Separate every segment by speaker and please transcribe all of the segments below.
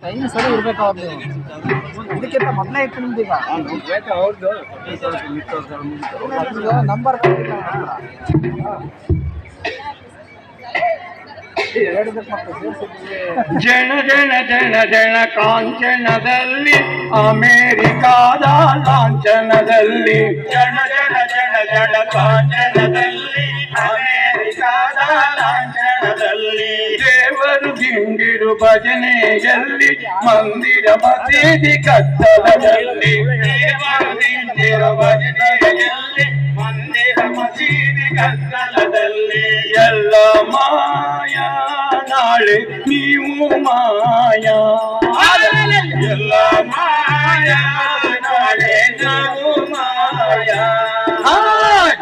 Speaker 1: Time ಸರಿ ಇರ್ಬೇಕು ಅವ್ರದ್ದು. ಇದಕ್ಕಿಂತ ಮೊದಲೇ ಇತ್ತು ನಿಮ್ದೀಗ
Speaker 2: ಅವ್ರದ್ದು
Speaker 1: ನಂಬರ್
Speaker 3: ಜನ ಜನ ಜನ ಜನ ಕಾಂಚನದಲ್ಲಿ ಅಮೇರಿಕಾದ ಲಾಂಛನದಲ್ಲಿ ಜನ ಜನ ಜನ ಜನ ಕಾಂಚನದಲ್ಲಿ ಅಮೇರಿಕಾದ ಲಾಂಛನದಲ್ಲಿ ದೇವರು ದಿಂಡಿರು ಭಜನೆಯಲ್ಲಿ ಮಂದಿರ ಮಸೀದಿ ಕತ್ತಲದಲ್ಲಿ ದೇವರು ದಿಂಡಿರು ಭಜನೆಯಲ್ಲಿ ಮಂದಿರ ಮಸೀದಿ ಕತ್ತಲದಲ್ಲಿ ಎಲ್ಲ ಮಾಯ ನಾಳೆ ನೀವು ಮಾಯ ಎಲ್ಲ ಮಾಯ ನಾಳೆ ನಾವು ಮಾಯ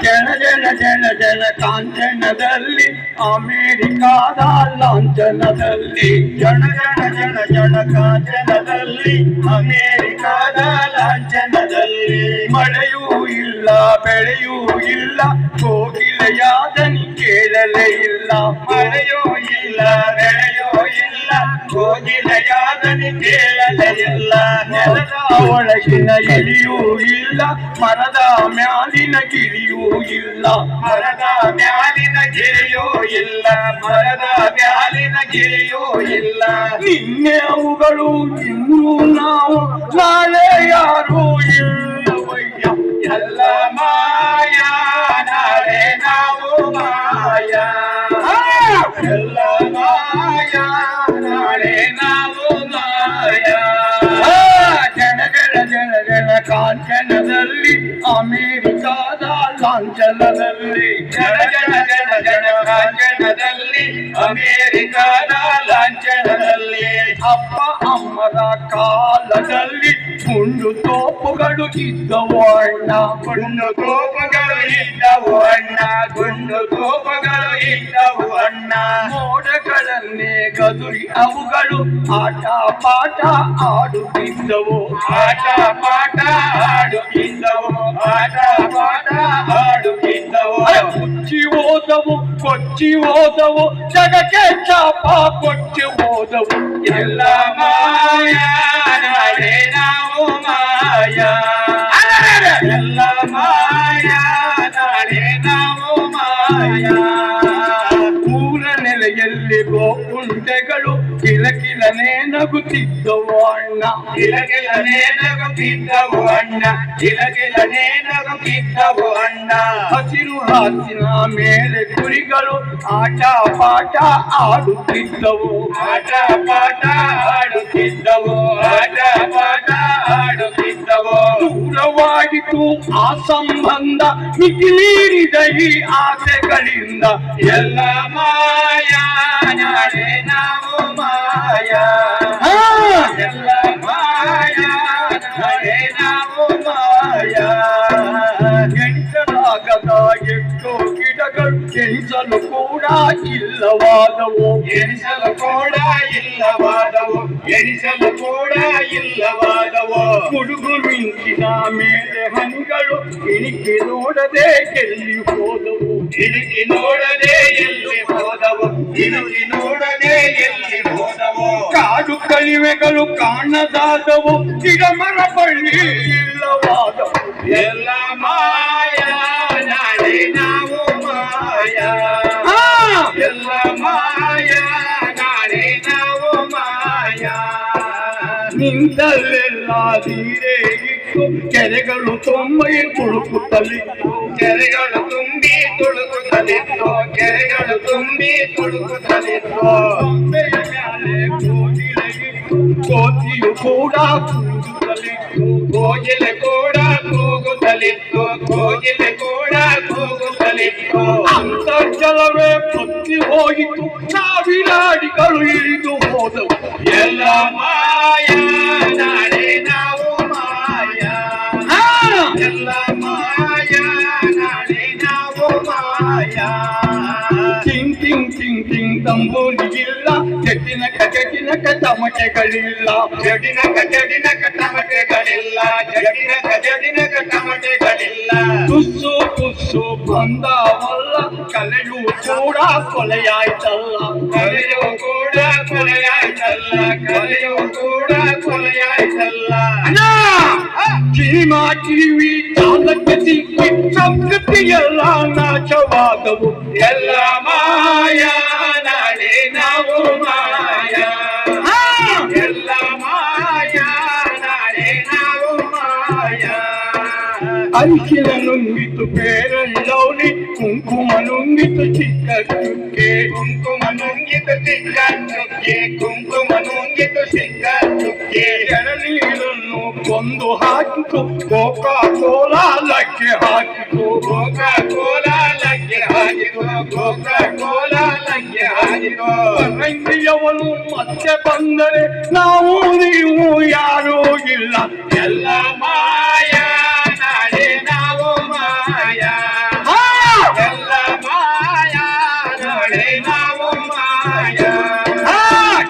Speaker 3: ಜನ ಜನ ಜನ ಜನ ಕಾಂಚನದಲ್ಲಿ ಅಮೇರಿಕಾದ ಲಾಂಛನದಲ್ಲಿ ಜನ ಜನ ಜನ ಜನ ಕಾಂಚನದಲ್ಲಿ ಅಮೇರಿಕಾದ ಲಾಂಛನದಲ್ಲಿ ಮಳೆಯೂ ಇಲ್ಲ ಬೆಳೆಯೂ ಇಲ್ಲ ಕೋಗಿಲೆಯಾದನಿ ಕೇಳಲೇ ಇಲ್ಲ ಮಳೆಯೂ ಇಲ್ಲ ಬೆಳೆಯೂ ಇಲ್ಲ ಕೋಗಿಲೆಯಾದನಿ ಕೇಳಲೇ ಇಲ್ಲ ನೆಲದ ಒಳಗಿನ ಎಲಿಯೂ ಇಲ್ಲ ಮರದ ಮ್ಯಾಲಿನ ಗಿಳಿಯೂ ಇಲ್ಲ ಮರದ ಮ್ಯಾಲಿನ ಗಿಳಿಯೂ ಇಲ್ಲ ಮರದ ಮ್ಯಾಲಿನ ಗಿಳಿಯೂ ಇಲ್ಲ ನಿನ್ನೆ ಅವುಗಳು ಇನ್ನು ನಾವು ನಾಳೆ ಯಾರು ಇಲ್ಲವಯ್ಯ ಎಲ್ಲ ಮಾಯ ನಾಳೆ ನಾವು ಮಾಯ ಎಲ್ಲ ಮಾಯ ನಾಳೆ ನಾವು ಮಾಯ ಜನ ಜನ ಜನ ಜನ ಕಾಂಚನದಲ್ಲಿ ಅಮೇರಿಕಾದ ಲಾಂಛನದಲ್ಲಿ ಜನ ಜನ ಜನ ಜನ ಕಾಂಚನದಲ್ಲಿ ಅಮೇರಿಕಾದ ಲಾಂಛನದಲ್ಲಿ ಅಪ್ಪ ಅಮ್ಮರ ಕಾಲದಲ್ಲಿ ಗುಂಡು ತೋಪುಗಳು ಇದ್ದವು ಅಣ್ಣ ಗುಂಡು ತೋಪುಗಳು ಇದ್ದವು ಅಣ್ಣ ಗುಂಡು ತೋಪುಗಳು ಇದ್ದವು ಅಣ್ಣ ಮೋಡಗಳನ್ನೇ ಗದುರಿ ಅವುಗಳು ಆಟ ಪಾಠ ಆಡುತ್ತಿದ್ದವು ಆಟ ಪಾಠ ಆಡುತ್ತಿದ್ದವು ಆಟ ಪಾಠ ಆಡುತ್ತಿದ್ದವು ಕೊಚ್ಚಿ ಹೋದವು ಕೊಚ್ಚಿ ಹೋದವು ಜಗಕ್ಕೆ ಚಾಪ ಕೊಚ್ಚಿ ಹೋದವು ಎಲ್ಲ ಮಾಯ ನಾಳೆ ನಾವು ಮಾಯ ಎಲ್ಲ ಮಾಯ ನಾಳೆ ನಾವು ಮಾಯ ಮೂಲ ನೆಲೆಯಲ್ಲಿ ಗೋಕುಂಟೆಗಳು ಕಿಲಕಿಲನೆ ನಗುತ್ತಿದ್ದವು ಅಣ್ಣ ಕಿಲಕಿಲನೆ ನಗುತ್ತಿದ್ದವು ಅಣ್ಣ ಕಿಲಕಿಲನೆ ನಗುತ್ತಿದ್ದವು ಅಣ್ಣ ಹಸಿರು ಹಾಸಿನ ಮೇಲೆ ಕುರಿಗಳು ಆಟ ಪಾಠ ಆಡುತ್ತಿದ್ದವು ಆಟ ಪಾಠ ಆಡುತ್ತಿದ್ದವು ಆಟ ಪಾಠ ಆಡುತ್ತಿದ್ದವು ದೂರವಾಗಿತ್ತು ಆ ಸಂಬಂಧ ಮಿತಿ ಮೀರಿದ ಈ ಆಸೆಗಳಿಂದ ಎಲ್ಲ ಮಾಯ ನಾಳೆ ನಾವು ಮಾಯ ಎಲ್ಲ ಮಾಯ ನಾಳೆ ನಾವು ಮಾಯ ಎಣಿಸಲಾಗದ ಎಷ್ಟೋ ಗಿಡಗಳು ಎಣಿಸಲು ಕೂಡ ಇಲ್ಲವಾದವು ಎಣಿಸಲು ಕೂಡ ಇಲ್ಲವಾದವು ಎಣಿಸಲು ಕೂಡ ಇಲ್ಲವಾದವು ಗುಡುಗು ಮಿಂಚಿನ ಮೇಲೆ ಹನಿಗಳು ಇಣಿಕೆ ನೋಡದೆ ಎಲ್ಲಿ ಹೋದವು ಇಣಿಕೆ ನೋಡದೆ ಎಲ್ಲಿ ಹೋದವು ಇಣಿಕೆ ನೋಡದೆ ಎಲ್ಲಿ ಹೋದವು ಕಾಡು ಕಣಿವೆಗಳು ಕಾಣದಾದವು ಗಿಡ ಮರ ಬಳ್ಳಿ ಇಲ್ಲವಾದವು ಎಲ್ಲ ಮಾಯ ನಾಳೆ ನಾವು ಮಾಯ ಎಲ್ಲ ಮಾಯ ನಾಳೆ ನಾವು ಮಾಯ ನಿಂತಲ್ಲೆಲ್ಲ ನೀರೇ ಇತ್ತು ಕೆರೆಗಳು ತುಂಬಿ ತುಳುಕುತ್ತಲಿತ್ತು ಕೆರೆಗಳು ತುಂಬಿ ತುಳುಕುತ್ತಲಿತ್ತು ಕೆರೆಗಳು ತುಂಬಿ ತುಳುಕುತ್ತಲಿತ್ತು ಕೊಂಬೆಯ ಮೇಲೆ ಕೋಗಿಲೆ ಇತ್ತು ಕೋತಿಯು ಕೂಡ ಕೂಗುತ್ತಲಿತ್ತು ಕೋಗಿಲೆ ಕೂಡ ಕೂಗುತ್ತಲಿತ್ತು ಕೋಗಿಲೆ ಕೂಡ ಕೂಗುತ್ತಲಿತ್ತು ಅಂತರ್ಜಲವೇ ಬತ್ತಿ ಹೋಗಿತ್ತು ಸಾವಿರಾಡಿಗಳು ಇಳಿದು ಹೋದವು ಎಲ್ಲ ಮಾಯ ನಾಳೆ ನಾವು ಮಾಯ ಎಲ್ಲ ಮಾಯ ನಾಳೆ ನಾವು ಮಾಯ ಟಿಂಗ್ ಟಿಂಗ್ ಟಿಂಗ್ ಟಿಂಗ್ ತಂಬೂರಿಗಿಲ್ಲ ಕೆಟ್ಟಿನ ಜಡಿನಕ ತಮಟೆಗಳಿಲ್ಲ ಜಡಿನಕ ತಮಟೆಗಳಿಲ್ಲ ಜಡಿನಕ ತಮಟೆಗಳಿಲ್ಲ ತುಸ್ಸು ಪುಸ್ಸು ಬಂದವಲ್ಲ ಕಲೆಯು ಕೂಡ ಕೊಲೆಯಾಯ್ತಲ್ಲ ಕಲೆಯು ಕೂಡ ಕೊಲೆಯಾಯ್ತಲ್ಲ ಕಲೆಯು ಕೂಡ ಕೊಲೆಯಾಯ್ತಲ್ಲ ಸಿನಿಮಾ ಟಿವಿ ಚಾಲಕ ಸಿಕ್ಕಿ ಸಂಸ್ಕೃತಿ ಎಲ್ಲ ನಾಶವಾದವು ಎಲ್ಲ ಮಾಯಾ ನಾಳೆ ನಾವು ಮಾಯಾ ಎಲ್ಲ ಮಾಯಾ ನಾಳೆ ನಾವು ಮಾಯಾ ಅರಿಶಿನ ನುಂಗಿತು ಪೇರಲ್ಲೌಲಿ ಕುಂಕುಮ ನುಂಗಿತು ಚಿಕ್ಕ ಚುಕ್ಕೆ ಕುಂಕುಮ ನುಂಗಿತು ಚಿಕ್ಕ ಚುಕ್ಕೆ ಕುಂಕುಮ ನುಂಗಿತು ಚಿಕ್ಕ ಚುಕ್ಕೆ ಎಳನೀರನ್ನು ಕೊಂದು ಹಾಕಿತು ಕೋಕಾ ಕೋಲಾ ಲಕ್ಕೆ ಹಾಕಿತು ಕೋಕಾ ಕೋಲಾ ಲಕ್ಕೆ ಹಾಕಿತು ಕೋಕಾ ಕೋಲಾ ಲಕ್ಕೆ ಹಾಕಿತು ರಂಗಿಯವನು ಮತ್ತೆ ಬಂದರೆ ನಾವು ನೀವು ಯಾರೂ ಇಲ್ಲ ಎಲ್ಲ ಮಾಯಾ ನಾಳೆ ನಾವು ಮಾಯಾ ಎಲ್ಲ ಮಾಯಾ ನಾಳೆ ನಾವು ಮಾಯಾ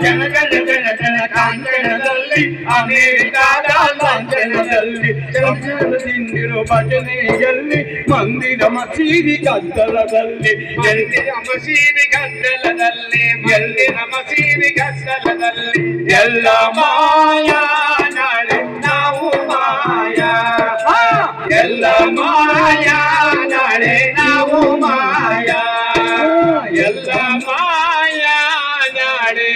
Speaker 3: ಜನ ಕಾಂಗಣದಲ್ಲಿ ಅಮೇರಿಕಾದ ಲಾಂಛನದಲ್ಲಿ ತಿಂದಿರೋ ಭಜನೆಯಲ್ಲಿ ಮಂದಿರ ಮಸೀದಿ ಗದ್ದಲದಲ್ಲಿ ಮಂದಿರ ಮಸೀದಿ ಗದ್ದಲದಲ್ಲಿ ಮಂದಿರ ಮಸೀದಿ ಗದ್ದಲದಲ್ಲಿ ಎಲ್ಲ ಮಾಯಾ ನಾಳೆ ನಾವು ಮಾಯಾ ಎಲ್ಲ ಮಾಯಾ ನಾಳೆ ನಾವು ಮಾಯಾ ಎಲ್ಲ ಮಾಯಾ ನಾಳೆ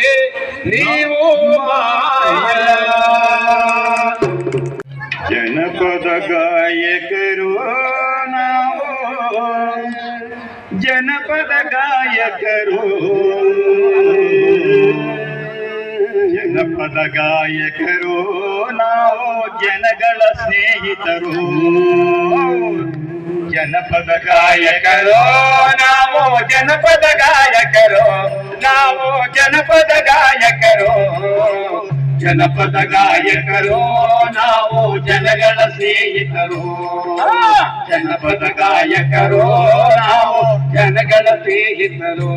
Speaker 3: ನೀವು ಮಾಯಾ ಜನಪದ ಗಾಯಕರು ನಾವು ಜನಪದ ಗಾಯಕರು ಜನಪದ ಗಾಯಕರು ನಾವು ಜನಗಳ ಸ್ನೇಹಿತರು ಜನಪದ ಗಾಯಕರು ನಾವು ಜನಪದ ಗಾಯಕರು ನಾವು ಜನಪದ ಗಾಯಕರು ಜನಪದ ಗಾಯಕರು ನಾವು ಜನಗಳ ಸ್ನೇಹಿತರು ಜನಪದ ಗಾಯಕರು ನಾವು ಜನಗಳ ಸ್ನೇಹಿತರು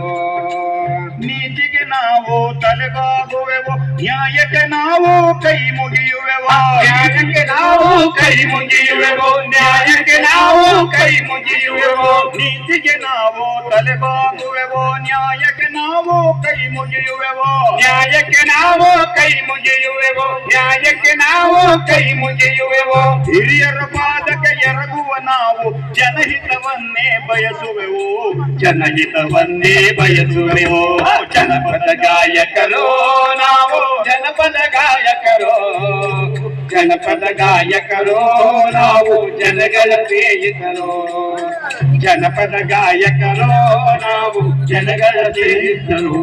Speaker 3: ನೀತಿಗೆ ನಾವು ತಲೆಬಾಗುವೆವು ನ್ಯಾಯಕ್ಕೆ ನಾವು ಕೈ ಮುಗಿಯುವೆವು ನ್ಯಾಯಕ್ಕೆ ನಾವು ಕೈ ಮುಗಿಯುವೆವು ನ್ಯಾಯಕ್ಕೆ ನಾವು ಕೈ ಮುಗಿಯುವೆವು ನೀತಿಗೆ ನಾವು ತಲೆಬಾಗುವೆವು ನ್ಯಾಯಕ್ಕೆ ನಾವು ಕೈ ಮುಗಿಯುವೆವು ನ್ಯಾಯಕ್ಕೆ ನಾವು ಕೈ ಮುಗಿಯುವೆವು ನ್ಯಾಯಕ್ಕೆ ನಾವು ಕೈ ಮುಗಿಯುವೆವು ಹಿರಿಯರ ಪಾದಕ್ಕೆ ಎರಗುವ ನಾವು ಜನಹಿತವನ್ನೇ ಬಯಸುವೆವು ಜನಹಿತವನ್ನೇ ಬಯಸುವೆವು ಜನಪದ ಗಾಯಕರು ನಾವು ಜನಪದ ಗಾಯಕರು ಜನಪದ ಗಾಯಕರು ನಾವು ಜನಗಳ ಸ್ನೇಹಿತರು ಜನಪದ ಗಾಯಕರು ನಾವು ಜನಗಳ ಸ್ನೇಹಿತರು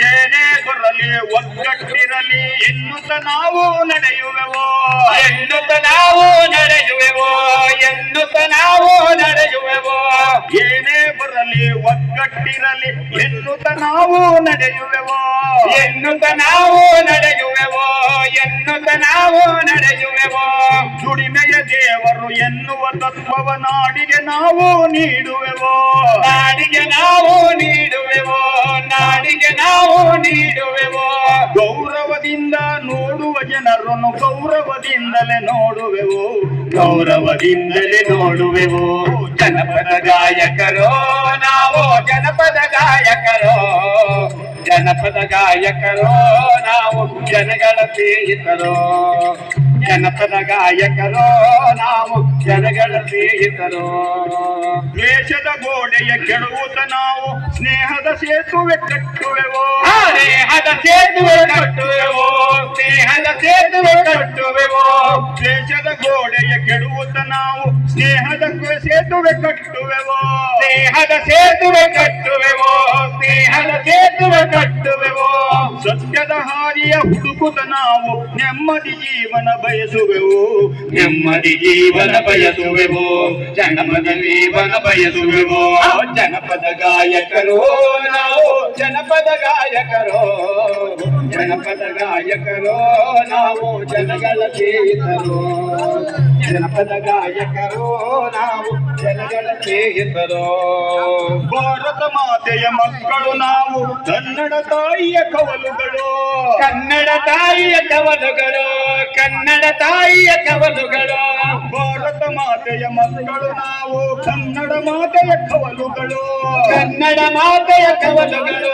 Speaker 3: ಏನೇ ಬರಲಿ ಒಗ್ಗಟ್ಟಿರಲಿ ಎನ್ನುತ್ತ ನಾವು ನಡೆಯುವೆವು ಎನ್ನುತ್ತ ನಾವು ನಡೆಯುವೆವು ಎನ್ನುತ್ತ ನಾವು ನಡೆಯುವೆವು ಏನೇ ಬರಲಿ ಒಗ್ಗಟ್ಟಿರಲಿ ಎನ್ನುತ್ತ ನಾವು ನಡೆಯುವೆವು ಎನ್ನುತ್ತ ನಾವು ನಡೆಯುವೆವು ಎನ್ನುತ್ತ ನಾವು ನಡೆಯುವೆವು ದುಡಿಮೆಯ ದೇವರು ಎನ್ನುವ ತತ್ವವ ನಾಡಿಗೆ ನಾವು ನೀಡುವೆವು ನಾಡಿಗೆ ನಾವು ನೀಡುವೆವು ನಾಡಿಗೆ ನಾವು ನೀಡುವೆವು ಗೌರವದಿಂದ ನೋಡುವ ಜನರನ್ನು ಗೌರವದಿಂದಲೇ ನೋಡುವೆವು ಗೌರವದಿಂದಲೇ ನೋಡುವೆವು ಜನಪದ ಗಾಯಕರು ನಾವು ಜನಪದ ಗಾಯಕರು ಜನಪದ ಗಾಯಕರು ನಾವು ಜನಗಳ ಸ್ನೇಹಿತರು ಜನಪದ ಗಾಯಕರು ನಾವು ಜನಗಳ ಸ್ನೇಹಿತರು ದ್ವೇಷದ ಗೋಡೆಯ ಕೆಡುವುದ ನಾವು ಸ್ನೇಹದ ಸೇತುವೆ ಕಟ್ಟುವೆವು ಸ್ನೇಹದ ಸೇತುವೆ ಕಟ್ಟುವೆವು ಸ್ನೇಹದ ಸೇತುವೆ ಕಟ್ಟುವೆವು ದ್ವೇಷದ ಗೋಡೆಯ ಕೆಡುವುದ ನಾವು ಸ್ನೇಹದ ಸೇತುವೆ ಕಟ್ಟುವೆವು ಸ್ನೇಹದ ಸೇತುವೆ ಕಟ್ಟುವೆವು ಸ್ನೇಹದ ಸೇತುವೆ ಕಟ್ಟುವೆವು ಸತ್ಯದ ಹಾದಿಯ ಹುಡುಕುತ್ತ ನಾವು ನೆಮ್ಮದಿ ಜೀವನ ಬಯಸುವೆವು ನೆಮ್ಮದಿ ಜೀವನ ಬಯಸುವೆವು ಜನಪದ ಜೀವನ ಬಯಸುವೆವು ಜನಪದ ಗಾಯಕರು ನಾವು ಜನಪದ ಗಾಯಕರು ಜನಪದ ಗಾಯಕರು ನಾವು ಜನಗಳ ಸ್ನೇಹಿತರು ಜನಪದ ಗಾಯಕರು ನಾವು ಜನಗಳ ಸ್ನೇಹಿತರು. ಭಾರತ ಮಾತೆಯ ಮಕ್ಕಳು ನಾವು ಕನ್ನಡ ತಾಯಿಯ ಕವಲುಗಳು. ಕನ್ನಡ ತಾಯಿಯ ಕವಲುಗಳು, ಕನ್ನಡ ತಾಯಿಯ ಕವಲುಗಳು. ಭಾರತ ಮಾತೆಯ ಮಕ್ಕಳು ನಾವು ಕನ್ನಡ ಮಾತೆಯ ಕವಲುಗಳು. ಕನ್ನಡ ಮಾತೆಯ ಕವಲುಗಳು,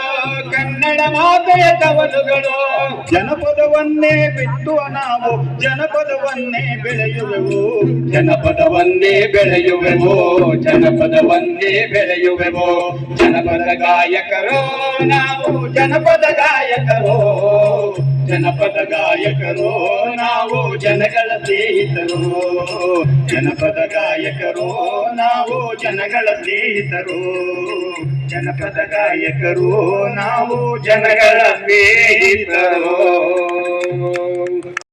Speaker 3: ಕನ್ನಡ ಮಾತೆಯ ಕವಲುಗಳು. ಜನಪದವನ್ನೇ ಬಿತ್ತುವ ನಾವು ಜನಪದವನ್ನೇ ಬೆಳೆಯುವೆವು. ಜನಪದವನ್ನೇ ಬೆಳೆಯುವೆವು, ಜನಪದವನ್ನೇ ಬೆಳೆಯುವೆವು. ಜನಪದ ಗಾಯಕರು ನಾವು ಜನಪದ ಗಾಯಕರು. ಜನಪದ ಗಾಯಕರು ನಾವು ಜನಗಳ ಸ್ನೇಹಿತರು. ಜನಪದ ಗಾಯಕರು ನಾವು ಜನಗಳ ಸ್ನೇಹಿತರು. ಜನಪದ ಗಾಯಕರು ನಾವು ಜನಗಳ ಸ್ನೇಹಿತರು.